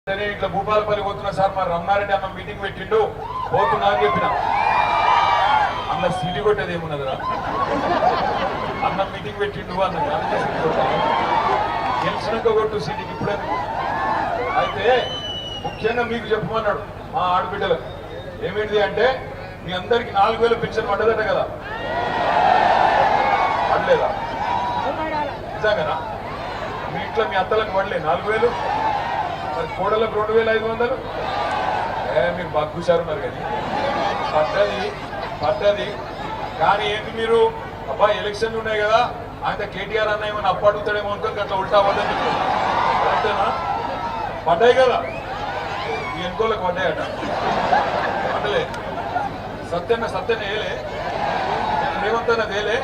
ఇట్లా భూపాలపల్లి పోతున్నా సార్ మా రమణారెడ్డి అన్న మీటింగ్ పెట్టిండు పోతున్నా అని చెప్పిన అన్న సీటీ కొట్టేది ఏమున్నదిరా అన్న మీటింగ్ పెట్టిండు అన్న గెలిచినాక కొట్టు సీటీకి ఇప్పుడే అయితే ముఖ్యంగా మీకు చెప్పమన్నాడు మా ఆడబిడ్డలకు ఏమిటిది అంటే మీ అందరికి 4000 పెన్షన్ పడ్డదట కదా పడలేదా నిజంగానా మీ ఇంట్లో మీ అత్తలకు పడలే 4000 మరి కోడలకు 2500 మీరు బాగా కూర్చారున్నారు కానీ పడ్డది కానీ ఏంటి మీరు అబ్బా ఎలక్షన్లు ఉన్నాయి కదా ఆయన కేటీఆర్ అన్న ఏమైనా అప్పు అడుగుతాడేమో అనుకోని అట్లా ఉల్టా అవ్వదని కరెక్టేనా పడ్డాయి కదా ఈ ఎన్నికోళ్ళకి పడ్డాయట పడ్డలే సత్యన్న వేయలే రేవంత్ అన్న వేయలే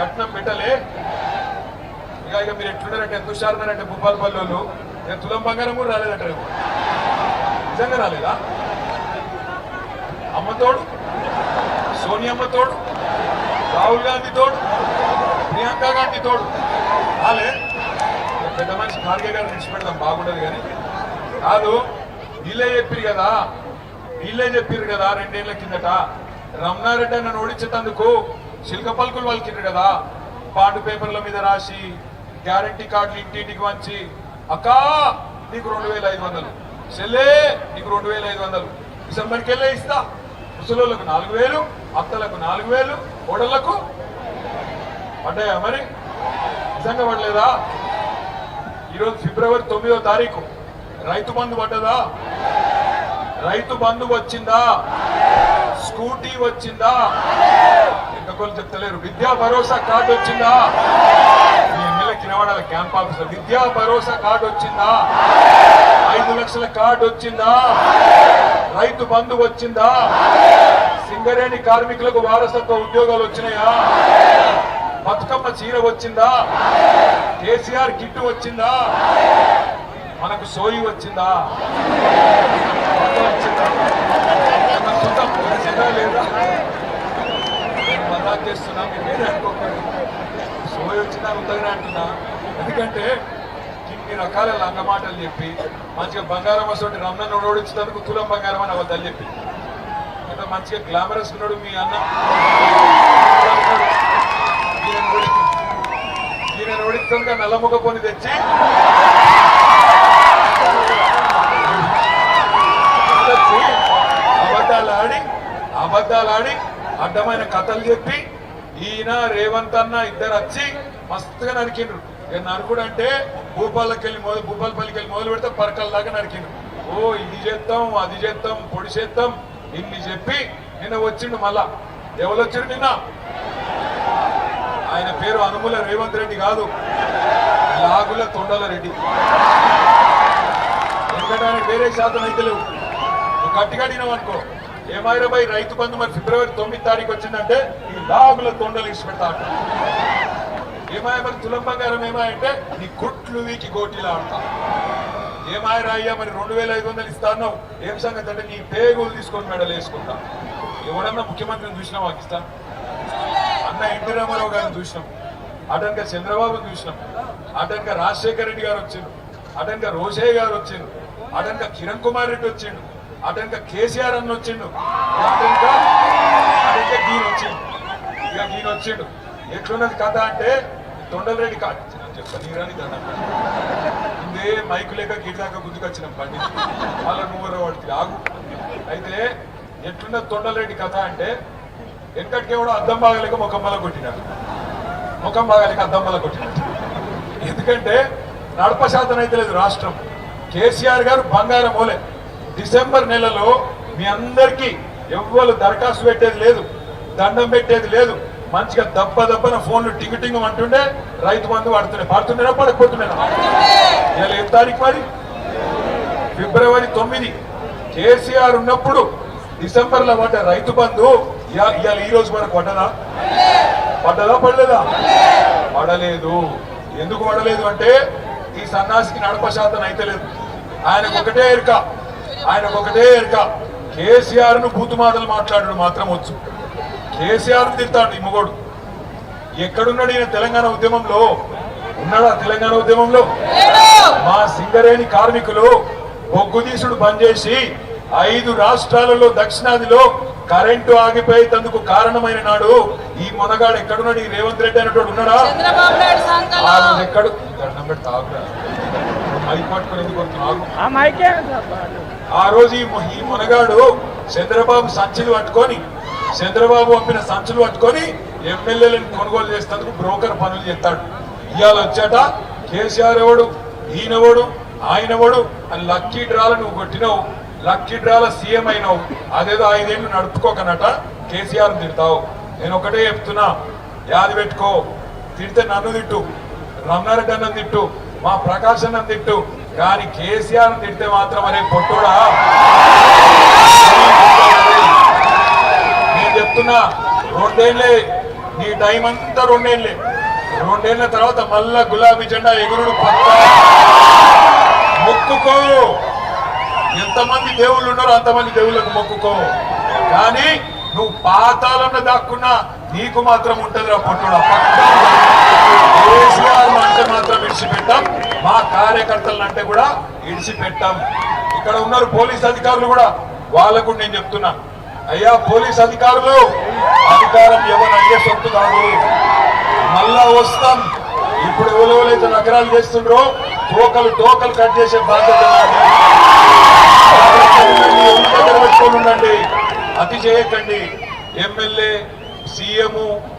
కట్నం పెట్టలే ఇక మీరు ఎట్లున్నారంటే ఎంత హుషారున్నారంటే భూపాలపల్లి వాళ్ళు నేను తులం బంగారం కూడా రాలేదంట నిజంగా రాలేదా అమ్మతోడు సోనియమ్మ తోడు రాహుల్ గాంధీ తోడు ప్రియాంక గాంధీ తోడు రాలే పెద్ద మనిషి ఖార్గే గారు నిడిచిపెడతాం బాగుండదు కానీ కాదు వీళ్ళే చెప్పారు కదా 2 ఏళ్ల కిందట రమణారెడ్డి నన్ను ఓడించేందుకు శిల్క పలుకులు వాళ్ళకిండ్రు కదా బాండ్ పేపర్ల మీద రాసి గ్యారంటీ కార్డులు ఇంటింటికి వంచి అక్కా నీకు 2500 చెల్లే నీకు 2500 డిసెంబర్కి వెళ్ళే ఇస్తా ముసలోళ్ళకు 4000 అత్తలకు 4000 కోడళ్లకు పడ్డాయా మరి నిజంగా పడలేదా ఈరోజు ఫిబ్రవరి 9వ తారీఖు రైతు బంధు పడ్డదా రైతు బంధు వచ్చిందా స్కూటీ వచ్చిందా ఎంతకోళ్ళు చెప్తలేరు విద్యా భరోసా కార్డు వచ్చిందా మీ ఎమ్మెల్యే కినవాడాల క్యాంప్ ఆఫీసర్ విద్యా భరోసా కార్డు వచ్చిందా 5 లక్షల కార్డు వచ్చిందా రైతు బంధు వచ్చిందా సింగరేణి కార్మికులకు వారసత్వ ఉద్యోగాలు వచ్చినాయా బతుకమ్మ చీర వచ్చిందా కేసీఆర్ కిట్టు వచ్చిందా మనకు సోయి వచ్చిందా లేదా నేను మజాక్ చేస్తున్నా మీరు వేరే అనుకోకండి సోయి వచ్చిందా ఉత్తగానే అంటున్నా ఎందుకంటే ఇన్ని రకాల లంగ మాటలు చెప్పి మంచిగా బంగారం వస్తుంటే రమణను ఓడించేందుకు తులం బంగారం అని అవద్దని చెప్పి అంటే మంచిగా గ్లామరస్ ఉన్నాడు మీ అన్న ఈయన ఓడిస్తుందిగా నల్లముఖ పోని తెచ్చి అబద్ధాలు ఆడి అడ్డమైన కథలు చెప్పి ఈయన రేవంత్ అన్న ఇద్దరు వచ్చి మస్తుగా నరికిండ్రు ఇక నరుకుడు అంటే భూపాలపల్లికి వెళ్ళి మొదలు పెడితే పరకల దాకా నరికిండ్రు ఓ ఇది చేద్దాం అది చేద్దాం పొడి చేద్దాం ఇన్ని చెప్పి నిన్న వచ్చిండు మళ్ళా ఎవరు వచ్చిండు నిన్న ఆయన పేరు అనుముల రేవంత్ రెడ్డి కాదు లాగుల తొండల రెడ్డి ఎందుకంటే ఆయన వేరే శాతం అయితే లేవు నువ్వు గట్టిగడినావు అనుకో ఏమాయిరాబాయి రైతు బంధు మరి ఫిబ్రవరి 9వ తారీఖు వచ్చిందంటే ఈ లాగుల తొండలు ఇచ్చి పెడతా ఏమాయ మరి తులం బంగారం ఏమాయంటే నీ కుట్లు వీకి గోటీలా ఆడతా ఏమాయరా అయ్యా మరి 2500 ఇస్తా అన్నావు ఏం సంగతి అంటే నీ పేగులు తీసుకొని మెడలు వేసుకుంటా ఎవడన్నా ముఖ్యమంత్రిని చూసినా పాకిస్తాన్ అన్న ఎన్టీ రామారావు గారిని చూసినాం అటనక చంద్రబాబుని చూసినాం అటనక రాజశేఖర రెడ్డి గారు వచ్చిండు అటనక రోషయ్య గారు వచ్చిండు అటనక కిరణ్ కుమార్ రెడ్డి వచ్చిండు అటనక కేసీఆర్ అన్న వచ్చిండు అటనక గీన వచ్చిండు ఇక గీన వచ్చిండు ఎట్లున్నది కథ అంటే తొండలరెడ్డి కాదు చెప్తా నీరాని ఇదే మైకు లేక గిడి దాకా గుర్తుకొచ్చినాం పండి వాళ్ళ నువ్వు వాడికి ఆగు అయితే ఎట్లున్నది తొండలరెడ్డి కథ అంటే వెనకటికి కూడా అద్దం బాగలేక ముఖంబల కొట్టినాడు ముఖం బాగలేక అద్దం బల కొట్టినట్టు ఎందుకంటే నడప శాతం అయితే లేదు రాష్ట్రం కేసీఆర్ గారు బంగారం మోలే డిసెంబర్ నెలలో మీ అందరికీ ఎవ్వరు దరఖాస్తు పెట్టేది లేదు దండం పెట్టేది లేదు మంచిగా దప్పన ఫోన్లు టింగు అంటుండే రైతు బంధు పడుతుండేనా పడకపోతుండేనా ఇలా ఏ తారీఖు మరి ఫిబ్రవరి 9 కేసీఆర్ ఉన్నప్పుడు డిసెంబర్లో పడ్డ రైతు బంధు ఇవాళ ఈ రోజు వరకు పడ్డదా పడలేదా పడలేదు ఎందుకు పడలేదు అంటే ఈ సన్నాసికి నడప శాతం అయితే లేదు ఆయనకు ఒకటే ఎరుక కేసీఆర్ ను బూతు మాటలు మాట్లాడడం మాత్రం వచ్చు కేసీఆర్ తిడతాడు ఈ మొగోడు ఎక్కడున్నాడు ఈయన తెలంగాణ ఉద్యమంలో ఉన్నాడా తెలంగాణ ఉద్యమంలో మా సింగరేణి కార్మికులు బొగ్గు తీసుడు బంద్ చేసి 5 రాష్ట్రాలలో దక్షిణాదిలో కరెంటు ఆగిపోయేందుకు కారణమైన నాడు ఈ మొనగాడు ఎక్కడున్నాడు? ఈ రేవంత్ రెడ్డి అనేటోడు ఉన్నాడా? ఆ రోజు ఎక్కడు దండం పెడతా మైక్ పట్టుకుని ఎందుకు కొడుతున్నావు? ఆ రోజు ఈ మొనగాడు చంద్రబాబు సంచులు పట్టుకొని, చంద్రబాబు పంపిన సంచులు పట్టుకొని ఎమ్మెల్యేలను కొనుగోలు చేసేందుకు బ్రోకర్ పనులు చేస్తాడు. ఇవాళ వచ్చాట కేసీఆర్ ఎవడు, ఈయనవడు, ఆయనవడు అని లక్కీ డ్రాలు నువ్వు కొట్టినావు, లక్కీ డ్రాల సీఎం అయినావు. అదేదో 5 ఏళ్ళు నడుపుకోకనట కేసీఆర్ తిడతావు. నేను ఒకటే చెప్తున్నా, యాది పెట్టుకో. తిడితే నన్ను తిట్టు, రమణారెడ్డి అన్నం తిట్టు, మా ప్రకాశ్ అన్నం తిట్టు, కానీ కేసీఆర్ తిడితే మాత్రం అనే పొట్టుడా. నేను చెప్తున్నా, 2 ఏళ్ళే నీ టైం అంతా, 2 ఏళ్ళే. 2 ఏళ్ల తర్వాత మళ్ళా గులాబీ జెండా ఎగురుడు పక్కా. మొక్కుకో, ఎంతమంది దేవుళ్ళు ఉన్నారో అంతమంది దేవుళ్ళకు మొక్కుకో, కానీ నువ్వు పాతాళంలో దాక్కున్నా నీకు మాత్రం ఉంటది రా పొట్టుడా. కేసీఆర్ అంటే మాత్రం ఇడిచిపెట్టాం, మా కార్యకర్తలను అంటే కూడా ఇడిచిపెట్టాం. ఇక్కడ ఉన్నారు పోలీస్ అధికారులు కూడా, వాళ్ళకు నేను చెప్తున్నా, అయ్యా పోలీస్ అధికారులు, అధికారం ఎవరయ్యే సొత్తు కాదు, మళ్ళా వస్తాం. ఇప్పుడు ఎవరైతే నగరాలు చేస్తుండ్రో టోకలు కట్ చేసే బాధ్యత పెట్టుకోండి, అతి చేయకండి. ఎమ్మెల్యే, సీఎం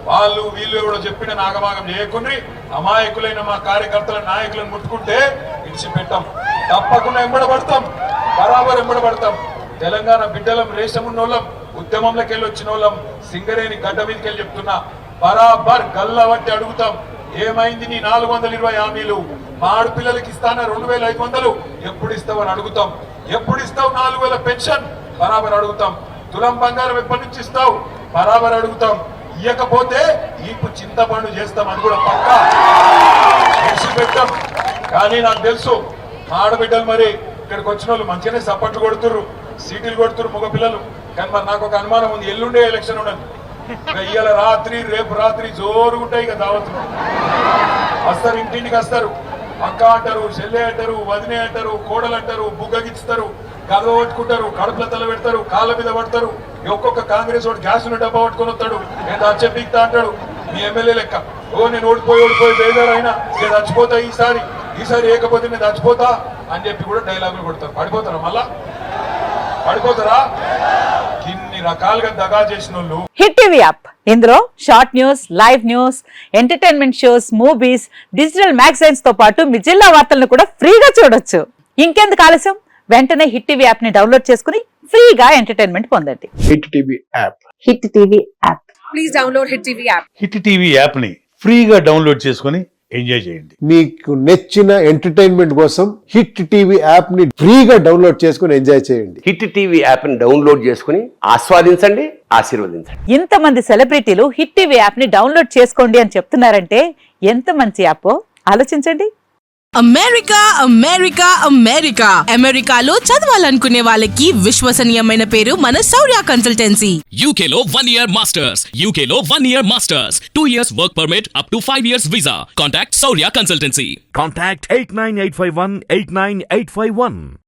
వాళ్ళు వీళ్ళు కూడా చెప్పిన నాగమాగం చేయకుండా అమాయకులైన మా కార్యకర్తల నాయకులను ముట్టుకుంటే ఇడిచిపెట్టాం. తప్పకుండా ఎంబడబడతాం, బరాబర్ ఎంబడబడతాం. తెలంగాణ బిడ్డలం, రేషమున్నోళ్ళం, ఉద్యమంలోకి వెళ్ళి వచ్చిన వాళ్ళం, సింగరేణి గడ్డ మీదకి వెళ్ళి చెప్తున్నా, బరాబర్ గల్లా బట్టి అడుగుతాం. ఏమైంది నీ 420 హామీలు? మా ఆడపిల్లలకి ఇస్తానా 2500, ఎప్పుడు ఇస్తావని అడుగుతాం. ఎప్పుడు ఇస్తావు 4000 పెన్షన్? బరాబర్ అడుగుతాం. తులం బంగారం ఎప్పటి నుంచి ఇస్తావు? బరాబర్ అడుగుతాం. ఇయ్యకపోతే ఈపు చింతపండు చేస్తాం, అది కూడా పక్కా పెట్టాం. కానీ నాకు తెలుసు మా ఆడబిడ్డలు మరి ఇక్కడికి వచ్చిన వాళ్ళు మంచిగానే సపోర్ట్లు కొడుతుర్రు, సీటీలు కొడుతుర్రు మగపిల్లలు. కానీ మరి నాకు ఒక అనుమానం ఉంది, ఎల్లుండే ఎలక్షన్ ఉండదు. ఇవాళ రాత్రి రేపు రాత్రి జోరుగా ఉంటాయి ఇక దావతులు. వస్తారు, ఇంటింటికి వస్తారు, అక్క అంటారు, చెల్లె అంటారు, వదినే అంటారు, కోడలు అంటారు, బుగ్గగిస్తారు, గదవ పట్టుకుంటారు, కడుపుల తల పెడతారు, కాళ్ళ మీద పడతారు. ఒక్కొక్క కాంగ్రెస్ వాడు గ్యాస్ డబ్బా పట్టుకొని వస్తాడు, నేను చచ్చిపోతా అంటాడు. మీ ఎమ్మెల్యే లెక్క, నేను ఓడిపోయి బేదారు అయినా నేను చచ్చిపోతా, ఈసారి ఏకపోతే నేను చచ్చిపోతా అని చెప్పి కూడా డైలాగులు కొడతారు. పడిపోతారా? మళ్ళా పడిపోతారా? ఇన్ని రకాలుగా దగా చేసిన వాళ్ళు. హిట్ టీవీ యాప్, ఇందులో short news, live news, entertainment shows, movies, digital magazines తో పాటు మీ జిల్లా వార్తలను కూడా ఫ్రీగా చూడొచ్చు. ఇంకెందుకు ఆలస్యం, వెంటనే హిట్ టీవీ యాప్ ని డౌన్లోడ్ చేసుకుని ఫ్రీగా ఎంటర్టైన్మెంట్ పొందండి. Hit TV app, hit TV app, please download hit TV app. Hit TV app ని ఫ్రీగా డౌన్లోడ్ చేసుకుని ఎంజాయ్ చేయండి. మీకు నచ్చిన ఎంటర్టైన్మెంట్ కోసం హిట్ టీవీ యాప్ ని ఫ్రీగా డౌన్లోడ్ చేసుకుని ఎంజాయ్ చేయండి. హిట్ టీవీ యాప్ ని డౌన్లోడ్ చేసుకుని ఆస్వాదించండి, ఆశీర్వదించండి. ఇంతమంది సెలబ్రిటీలు హిట్ టీవీ యాప్ ని డౌన్లోడ్ చేసుకోండి అని చెప్తున్నారంటే ఎంత మంచి యాప్ ఆలోచించండి. అమెరికా అమెరికా అమెరికా అమెరికాలో చదవాలనుకునే వాళ్ళకి విశ్వసనీయమైన పేరు మన శౌర్య కన్సల్టెన్సీ. UK లో 1 year masters, UK లో 1 year masters, 2 years work permit up to 5 years visa. Contact Saurya Consultancy. Contact 89851 89851.